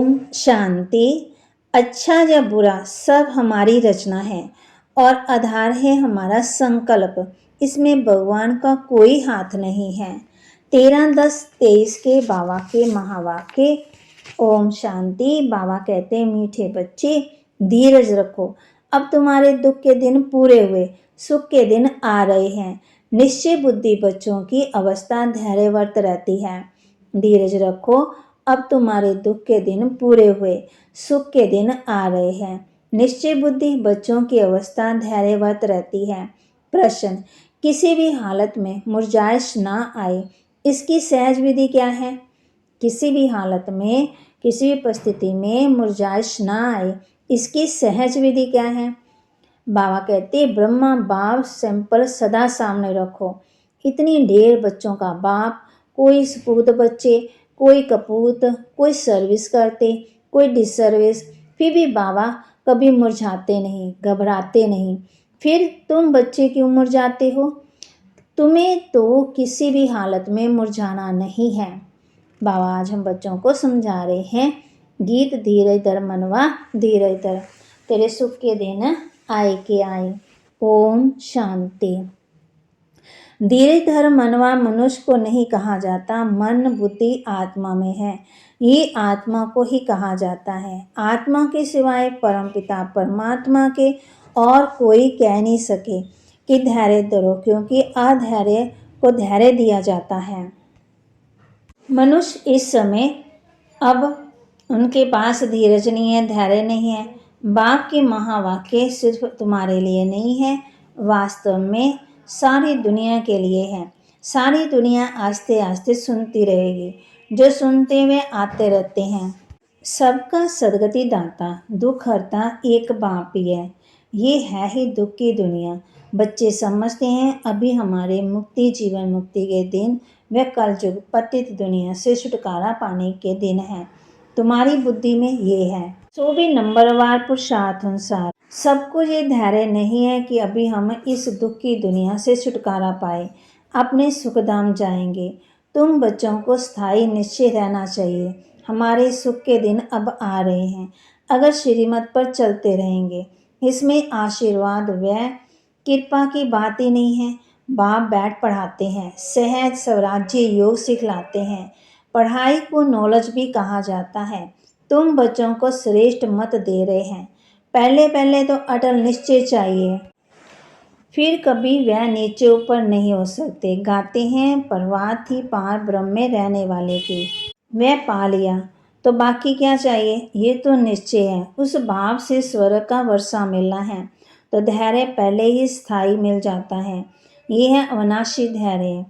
ओम शांति। अच्छा या बुरा सब हमारी रचना है और आधार है हमारा संकल्प। इसमें भगवान का कोई हाथ नहीं है। 13-10-23 के बाबा के महावाक्य। ओम शांति। बाबा कहते हैं, मीठे बच्चे धीरज रखो, अब तुम्हारे दुख के दिन पूरे हुए, सुख के दिन आ रहे हैं। निश्चय बुद्धि बच्चों की अवस्था धैर्यवर्त रहती है। धीरज रखो, अब तुम्हारे दुख के दिन पूरे हुए, सुख के दिन आ रहे हैं। निश्चय बुद्धि बच्चों की अवस्था धैर्यवत रहती है। प्रश्न, किसी भी हालत में मुरझाइश ना आए, इसकी सहज विधि क्या है? किसी भी हालत में, किसी भी परिस्थिति में मुरझाइश ना आए, इसकी सहज विधि क्या है? बाबा कहते, ब्रह्मा बाप सैंपल सदा सामने रखो। इतनी ढेर बच्चों का बाप, कोई सपूत बच्चे, कोई कपूत, कोई सर्विस करते, कोई डिसर्विस, फिर भी बाबा कभी मुरझाते नहीं, घबराते नहीं। फिर तुम बच्चे क्यों मुरझाते हो? तुम्हें तो किसी भी हालत में मुरझाना नहीं है। बाबा आज हम बच्चों को समझा रहे हैं, गीत धीरज धर मनवा धीरज धर, तेरे सुख के दिन आए के आए। ओम शांति। धीरज धर मनवा मनुष्य को नहीं कहा जाता, मन बुद्धि आत्मा में है, ये आत्मा को ही कहा जाता है। आत्मा के सिवाय परमपिता परमात्मा के और कोई कह नहीं सके कि धैर्य धरो, क्योंकि अधैर्य को धैर्य दिया जाता है। मनुष्य इस समय अब उनके पास धीरज नहीं है, धैर्य नहीं है। बाप के महावाक्य सिर्फ तुम्हारे लिए नहीं है, वास्तव में सारी दुनिया के लिए है। सारी दुनिया आस्ते आस्ते सुनती रहेगी, जो सुनते हुए आते रहते हैं। सबका सदगति दाता दुख हरता एक बाप ही है। ये है ही दुख की दुनिया। बच्चे समझते हैं अभी हमारे मुक्ति जीवन मुक्ति के दिन व कलयुग पतित दुनिया से छुटकारा पाने के दिन है। तुम्हारी बुद्धि में ये है, सो भी नंबरवार पुरुषार्थ अनुसार सबको ये धैर्य नहीं है कि अभी हम इस दुख की दुनिया से छुटकारा पाए, अपने सुखधाम जाएंगे। तुम बच्चों को स्थायी निश्चय रहना चाहिए, हमारे सुख के दिन अब आ रहे हैं। अगर श्रीमत पर चलते रहेंगे, इसमें आशीर्वाद व कृपा की बात ही नहीं है। बाप बैठ पढ़ाते हैं, सहज स्वराज्य योग सिखलाते हैं। पढ़ाई को नॉलेज भी कहा जाता है। तुम बच्चों को श्रेष्ठ मत दे रहे हैं। पहले पहले तो अटल निश्चय चाहिए, फिर कभी वह नीचे ऊपर नहीं हो सकते। गाते हैं, परवाह थी पार ब्रह्म में रहने वाले की, वह पा लिया तो बाकी क्या चाहिए? ये तो निश्चय है, उस भाव से स्वर्ग का वर्षा मिलना है, तो धैर्य पहले ही स्थायी मिल जाता है। ये है अविनाशी धैर्य।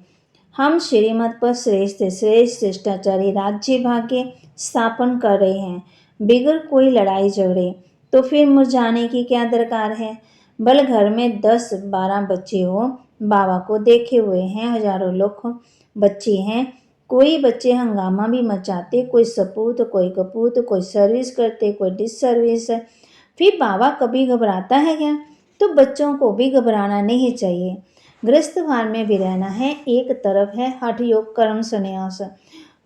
हम श्रीमत पर श्रेष्ठ शिष्टाचारी राज्य भाग्य स्थापन कर रहे हैं, बिगड़ कोई लड़ाई झगड़े। तो फिर मुरझाने की क्या दरकार है? भले घर में 10-12 बच्चे हो, बाबा को देखे हुए हैं हजारों लोग बच्चे हैं। कोई बच्चे हंगामा भी मचाते, कोई सपूत, कोई कपूत, कोई सर्विस करते, कोई डिसर्विस। फिर बाबा कभी घबराता है क्या? तो बच्चों को भी घबराना नहीं चाहिए। गृहस्थ भार में भी रहना है। एक तरफ है हठ योग कर्म संन्यास,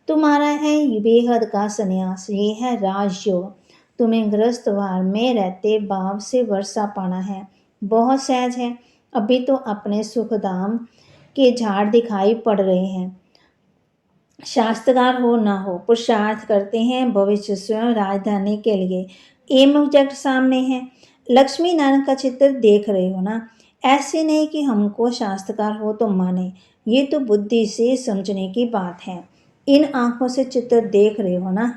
तुम्हारा है बेहद का संन्यास, ये है राजयोग। तुम्हें गृहस्थ भार में रहते भाव से वर्षा पाना है, बहुत सहज है। अभी तो अपने सुखधाम के झाड़ दिखाई पड़ रहे हैं। शास्त्रकार हो ना हो, पुरुषार्थ करते हैं भविष्य स्वयं राजधानी के लिए। एम ऑब्जेक्ट सामने है, लक्ष्मी नारायण का चित्र देख रहे हो ना। ऐसे नहीं कि हमको शास्त्रकार हो तो माने, ये तो बुद्धि से समझने की बात है। इन आंखों से चित्र देख रहे हो ना,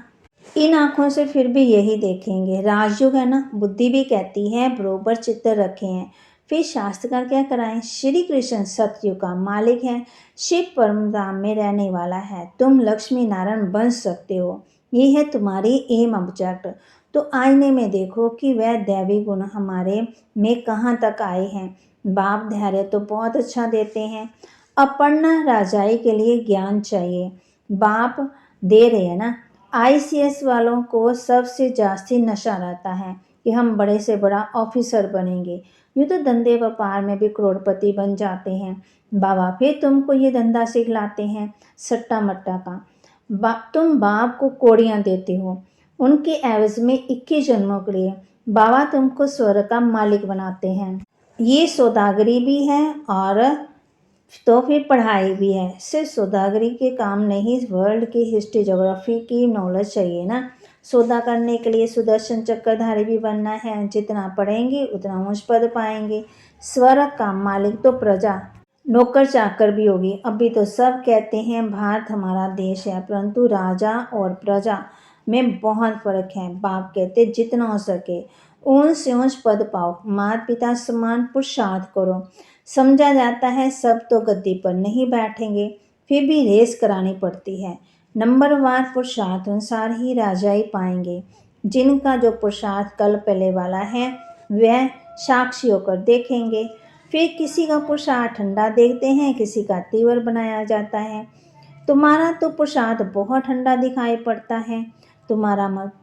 इन आंखों से फिर भी यही देखेंगे। राजयोग है ना, बुद्धि भी कहती है बरोबर चित्र रखे हैं। फिर शास्त्रकार क्या कराएं? श्री कृष्ण सतयुग का मालिक है, शिव परम धाम में रहने वाला है। तुम लक्ष्मी नारायण बन सकते हो, ये है तुम्हारी एम ऑब्जेक्ट। तो आईने में देखो कि वह दैवी गुण हमारे में कहाँ तक आए हैं। बाप धैर्य तो बहुत अच्छा देते हैं। अपर्णा राजाई के लिए ज्ञान चाहिए, बाप दे रहे हैं ना। ICS वालों को सबसे जास्ती नशा रहता है कि हम बड़े से बड़ा ऑफिसर बनेंगे। यूँ तो धंधे व्यापार में भी करोड़पति बन जाते हैं। बाबा फिर तुमको ये धंधा सिखलाते हैं सट्टा मट्टा का। तुम बाप को कोड़ियाँ देते हो, उनके एवज में 21 जन्मों के लिए बाबा तुमको स्वर्ग का मालिक बनाते हैं। ये सौदागरी भी है और तो फिर पढ़ाई भी है। सिर्फ सौदागरी के काम नहीं, वर्ल्ड की हिस्ट्री ज्योग्राफी की नॉलेज चाहिए ना। सौदा करने के लिए सुदर्शन चक्रधारी भी बनना है। जितना पढ़ेंगे उतना ऊंच पद पाएंगे। स्वर्ग का मालिक तो प्रजा नौकर चाकर भी होगी। अभी तो सब कहते हैं भारत हमारा देश है, परंतु राजा और प्रजा में बहुत फर्क है। बाप कहते जितना हो सके ऊंच से ऊंच पद पाओ, माता पिता समान पुरुषार्थ करो। समझा जाता है सब तो गद्दी पर नहीं बैठेंगे, फिर भी रेस करानी पड़ती है। नंबरवार पुरुषार्थ अनुसार ही राजा ही पाएंगे। जिनका जो पुरुषार्थ कल पहले वाला है वह साक्षी होकर देखेंगे। फिर किसी का पुरुषार्थ ठंडा देखते हैं, किसी का तीव्र बनाया जाता है। तुम्हारा तो पुरुषार्थ बहुत ठंडा दिखाई पड़ता है। तुम्हारा मत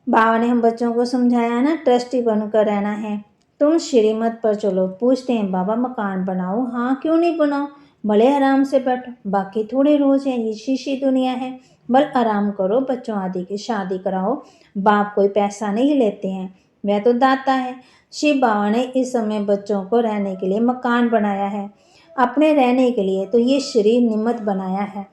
बाबा ने हम बच्चों को समझाया ना, ट्रस्टी बनकर रहना है। तुम श्रीमत पर चलो। पूछते हैं बाबा मकान बनाओ? हाँ क्यों नहीं बनाओ, भले आराम से बैठो, बाकी थोड़े रोज है, ये शीशी दुनिया है। बल आराम करो, बच्चों आदि की शादी कराओ। बाप कोई पैसा नहीं लेते हैं, वह तो दाता है। शिव बाबा ने इस समय बच्चों को रहने के लिए मकान बनाया है, अपने रहने के लिए तो ये शरीर निमित्त बनाया है।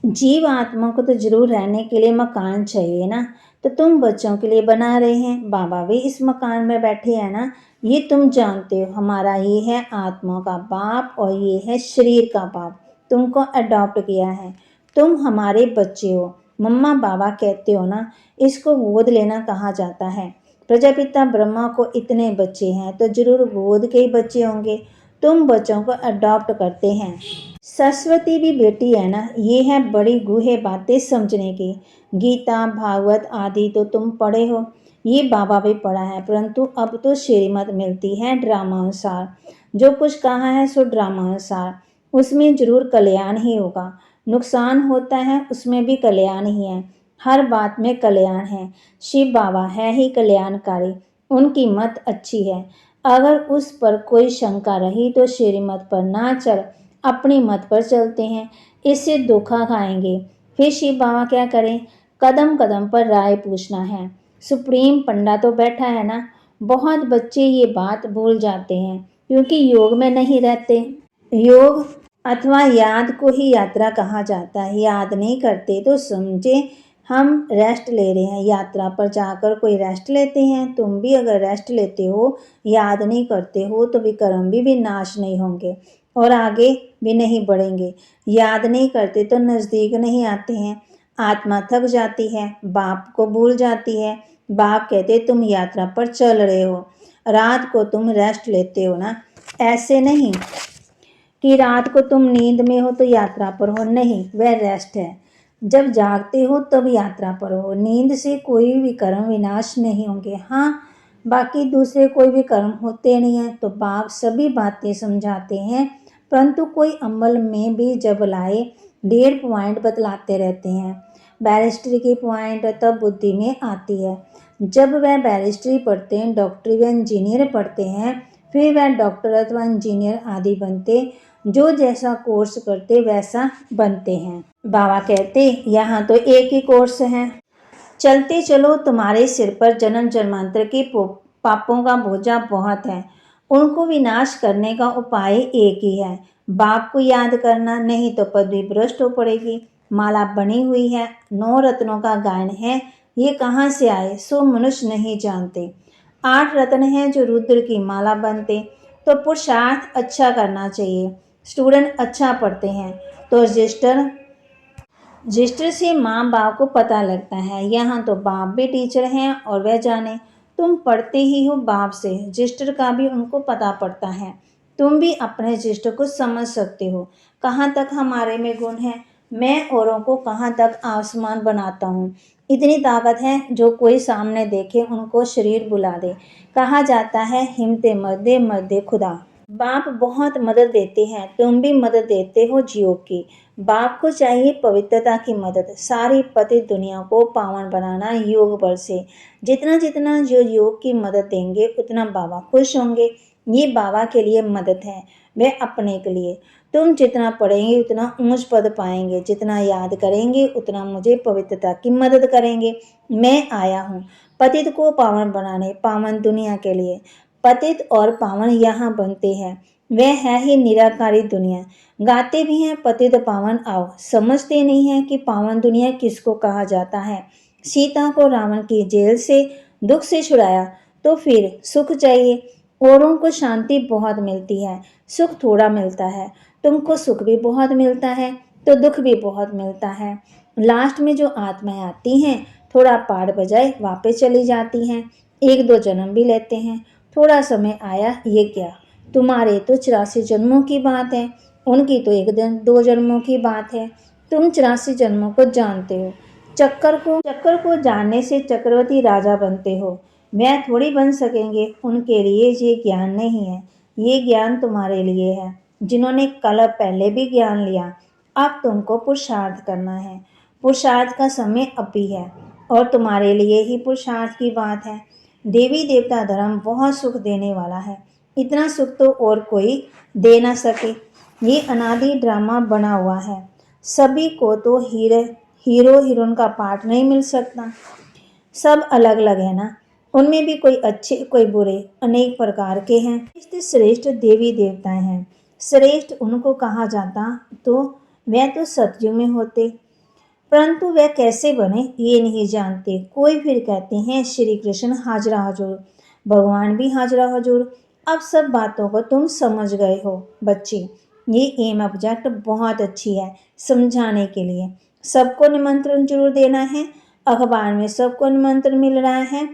जीव आत्मा को तो जरूर रहने के लिए मकान चाहिए ना, तो तुम बच्चों के लिए बना रहे हैं। बाबा भी इस मकान में बैठे हैं ना, ये तुम जानते हो। हमारा ये है आत्मा का बाप और ये है शरीर का बाप। तुमको अडॉप्ट किया है, तुम हमारे बच्चे हो। मम्मा बाबा कहते हो ना, इसको गोद लेना कहा जाता है। प्रजापिता ब्रह्मा को इतने बच्चे हैं तो जरूर गोद के ही बच्चे होंगे। तुम बच्चों को अडॉप्ट करते हैं। सरस्वती भी बेटी है ना, ये है बड़ी गूढ़ बातें समझने की। गीता भागवत आदि तो तुम पढ़े हो, ये बाबा भी पढ़ा है, परंतु अब तो श्रीमत मिलती है ड्रामा अनुसार। जो कुछ कहा है सो ड्रामा अनुसार, उसमें जरूर कल्याण ही होगा। नुकसान होता है उसमें भी कल्याण ही है। हर बात में कल्याण है। शिव बाबा है ही कल्याणकारी, उनकी मत अच्छी है। अगर उस पर कोई शंका रही तो श्रीमत पर ना चल, अपनी मत पर चलते हैं, इससे धोखा खाएंगे। फिर शिव बाबा क्या करें, कदम कदम पर राय पूछना है। सुप्रीम पंडा तो बैठा है ना। बहुत बच्चे ये बात भूल जाते हैं क्योंकि योग में नहीं रहते। योग अथवा याद को ही यात्रा कहा जाता है। याद नहीं करते तो समझे हम रेस्ट ले रहे हैं। यात्रा पर जाकर कोई रेस्ट लेते हैं? तुम भी अगर रेस्ट लेते हो, याद नहीं करते हो, तो विक्रम भी नाश नहीं होंगे और आगे भी नहीं बढ़ेंगे। याद नहीं करते तो नज़दीक नहीं आते हैं। आत्मा थक जाती है, बाप को भूल जाती है। बाप कहते तुम यात्रा पर चल रहे हो, रात को तुम रेस्ट लेते हो ना। ऐसे नहीं कि रात को तुम नींद में हो तो यात्रा पर हो, नहीं, वह रेस्ट है। जब जागते हो तब यात्रा पर हो। नींद से कोई भी कर्म विनाश नहीं होंगे। हाँ, बाकी दूसरे कोई भी कर्म होते नहीं हैं। तो बाप सभी बातें समझाते हैं, परंतु कोई अमल में भी जब लाए 1.5 पॉइंट बतलाते रहते हैं। बैरिस्ट्री की पॉइंट तब बुद्धि में आती है जब वह बैरिस्ट्री पढ़ते हैं, डॉक्टरी व इंजीनियर पढ़ते हैं, फिर वह डॉक्टर अथवा इंजीनियर आदि बनते। जो जैसा कोर्स करते वैसा बनते हैं। बाबा कहते यहाँ तो एक ही कोर्स है, चलते चलो। तुम्हारे सिर पर जन्म जन्मांतर के पापों का बोझा बहुत है, उनको विनाश करने का उपाय एक ही है, बाप को याद करना, नहीं तो पदवी भ्रष्ट हो पड़ेगी। माला बनी हुई है, 9 रत्नों का गायन है, ये कहाँ से आए सो मनुष्य नहीं जानते। 8 रत्न हैं जो रुद्र की माला बनते। तो पुरुषार्थ अच्छा करना चाहिए। स्टूडेंट अच्छा पढ़ते हैं तो रजिस्टर से माँ बाप को पता लगता है। यहाँ तो बाप भी टीचर हैं और वह जाने तुम पढ़ते ही हो बाप से, रजिस्टर का भी उनको पता पड़ता है। तुम भी अपने रजिस्टर को समझ सकते हो, कहाँ तक हमारे में गुण है, मैं औरों को कहाँ तक आसमान बनाता हूँ। इतनी ताकत है जो कोई सामने देखे उनको शरीर बुला दे। कहा जाता है हिम्मते मर्दे मर्दे खुदा। बाप बहुत मदद देते हैं, तुम भी मदद देते हो योग की। बाप को चाहिए पवित्रता की मदद, सारी पतित दुनिया को पावन बनाना योग बल से। जितना जितना जो योग की मदद देंगे उतना बाबा खुश होंगे। ये बाबा के लिए मदद है, वह अपने के लिए। तुम जितना पढ़ेंगे उतना ऊंच पद पाएंगे, जितना याद करेंगे उतना मुझे पवित्रता की मदद करेंगे। मैं आया हूँ पतित को पावन बनाने, पावन दुनिया के लिए। पतित और पावन यहाँ बनते हैं, वह है ही निराकारी दुनिया। गाते भी हैं पतित पावन आओ, समझते नहीं है कि पावन दुनिया किसको कहा जाता है। सीता को रावण की जेल से दुख से छुड़ाया तो फिर सुख चाहिए। औरों को शांति बहुत मिलती है, सुख थोड़ा मिलता है। तुमको सुख भी बहुत मिलता है तो दुख भी बहुत मिलता है। लास्ट में जो आत्माएं आती हैं थोड़ा पाठ बजाए वापस चली जाती हैं, 1-2 जन्म भी लेते हैं। थोड़ा समय आया ये क्या, तुम्हारे तो 84 जन्मों की बात है, उनकी तो 1-2 जन्मों की बात है। तुम 84 जन्मों को जानते हो, चक्कर को जानने से चक्रवर्ती राजा बनते हो, वह थोड़ी बन सकेंगे। उनके लिए ये ज्ञान नहीं है, ये ज्ञान तुम्हारे लिए है, जिन्होंने कल पहले भी ज्ञान लिया। अब तुमको पुरुषार्थ करना है, पुरुषार्थ का समय अब भी है और तुम्हारे लिए ही पुरुषार्थ की बात है। देवी देवता धर्म बहुत सुख देने वाला है, इतना सुख तो और कोई दे ना सके। ये अनादि ड्रामा बना हुआ है, सभी को तो हीरो हीरोइन का पार्ट नहीं मिल सकता। सब अलग अलग है ना, उनमें भी कोई अच्छे कोई बुरे अनेक प्रकार के हैं। श्रेष्ठ देवी देवताएं हैं, श्रेष्ठ उनको कहा जाता तो वह तो सतयुग में होते, परंतु वह कैसे बने ये नहीं जानते। कोई फिर कहते हैं श्री कृष्ण हाजरा हजूर, भगवान भी हाजरा हजूर। अब सब बातों को तुम समझ गए हो बच्चे। ये एम ऑब्जेक्ट बहुत अच्छी है समझाने के लिए। सबको निमंत्रण जरूर देना है, अखबार में सबको निमंत्रण मिल रहा है।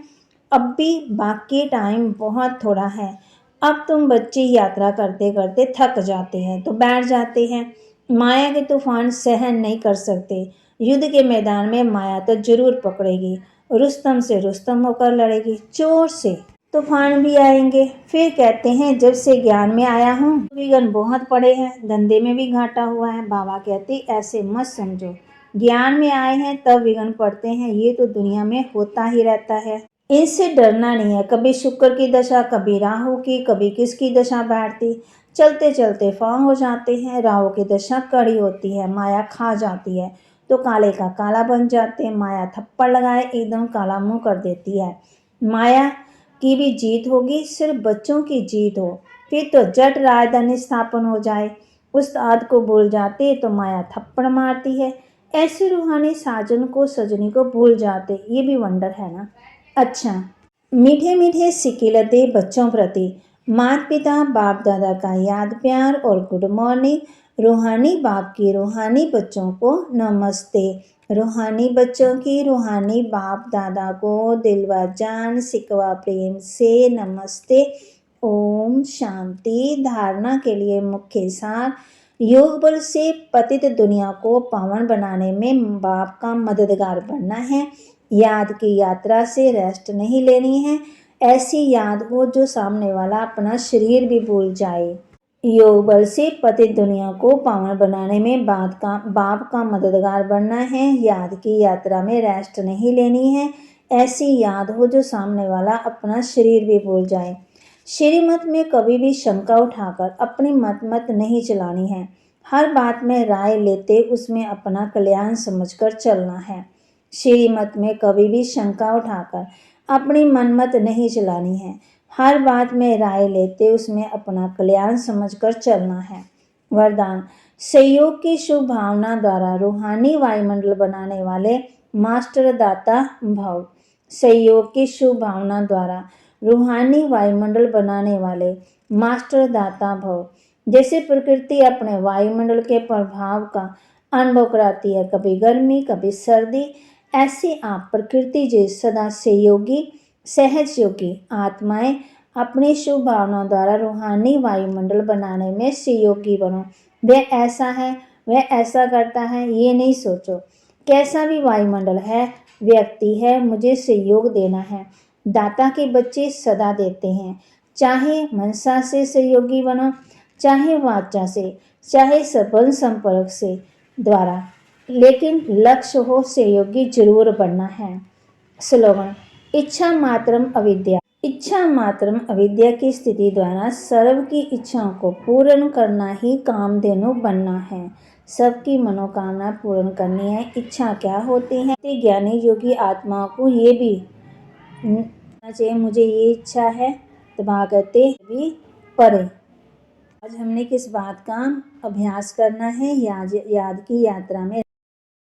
अब भी बाकी टाइम बहुत थोड़ा है। अब तुम बच्चे यात्रा करते करते थक जाते हैं तो बैठ जाते हैं, माया के तूफान सहन नहीं कर सकते। युद्ध के मैदान में माया तो जरूर पकड़ेगी, रुस्तम से रुस्तम होकर लड़ेगी, चोर से तूफान भी आएंगे। फिर कहते हैं जब से ज्ञान में आया हूँ विघ्न बहुत पड़े हैं, धंधे में भी घाटा हुआ है। बाबा कहते ऐसे मत समझो, ज्ञान में आए हैं तब विघ्न पड़ते हैं, ये तो दुनिया में होता ही रहता है, इनसे डरना नहीं है। कभी शुक्र की दशा, कभी राहु की, कभी किसकी दशा बैठती, चलते चलते फांग हो जाते हैं। राहु की दशा कड़ी होती है, माया खा जाती है तो काले का काला बन जाते हैं। माया थप्पड़ लगाए एकदम काला मुंह कर देती है। माया की भी जीत होगी, सिर्फ बच्चों की जीत हो फिर तो जट राजधानी स्थापन हो जाए। उस्ताद को भूल जाते तो माया थप्पड़ मारती है, ऐसे रूहानी साजन को सजनी को भूल जाते, ये भी वंडर है ना। अच्छा, मीठे मीठे सिकिलते बच्चों प्रति माता पिता बाप दादा का याद प्यार और गुड मॉर्निंग। रूहानी बाप की रूहानी बच्चों को नमस्ते, रूहानी बच्चों की रूहानी बाप दादा को दिल व जान सिकवा प्रेम से नमस्ते। ओम शांति। धारणा के लिए मुख्य सार, योग बल से पतित दुनिया को पावन बनाने में बाप का मददगार बनना है। याद की यात्रा से रेस्ट नहीं लेनी है, ऐसी याद हो जो सामने वाला अपना शरीर भी भूल जाए। योग बल से पतित दुनिया को पावन बनाने में बाप का मददगार बनना है। याद की यात्रा में रेस्ट नहीं लेनी है, ऐसी याद हो जो सामने वाला अपना शरीर भी भूल जाए। श्रीमत में कभी भी शंका उठाकर अपनी मत नहीं चलानी है। हर बात में राय लेते उसमें अपना कल्याण समझकर चलना है। श्रीमत में कभी भी शंका उठाकर अपनी मनमत नहीं चलानी है। हर बात में राय लेते उसमें अपना कल्याण समझकर चलना है। वरदान, सहयोग की शुभ भावना द्वारा रूहानी वायुमंडल बनाने वाले मास्टर दाता भव। सहयोग की शुभ भावना द्वारा रूहानी वायुमंडल बनाने वाले मास्टर दाता भव। जैसे प्रकृति अपने वायुमंडल के प्रभाव का अनुभव कराती है, कभी गर्मी कभी सर्दी, ऐसे आप प्रकृति जैसे सदा सहयोगी सहज योगी आत्माएं अपनी शुभ भावनाओं द्वारा रूहानी वायुमंडल बनाने में सहयोगी बनो। वह ऐसा है, वह ऐसा करता है, ये नहीं सोचो कैसा भी वायुमंडल है, व्यक्ति है, मुझे सहयोग देना है। दाता के बच्चे सदा देते हैं, चाहे मनसा से सहयोगी बनो, चाहे वाचा से, चाहे सबल संपर्क से द्वारा, लेकिन लक्ष्य हो सहयोगी जरूर बनना है। स्लोगन, इच्छा मात्रम अविद्या। इच्छा मात्रम अविद्या की स्थिति द्वारा सर्व की इच्छाओं को पूर्ण करना ही कामधेनु बनना है। सबकी मनोकामना पूर्ण करनी है। इच्छा क्या होती है? ज्ञानी योगी आत्माओं को ये भी चाहिए, मुझे ये इच्छा है, तभागते भी परे। आज हमने किस बात का अभ्यास करना है? याद की यात्रा में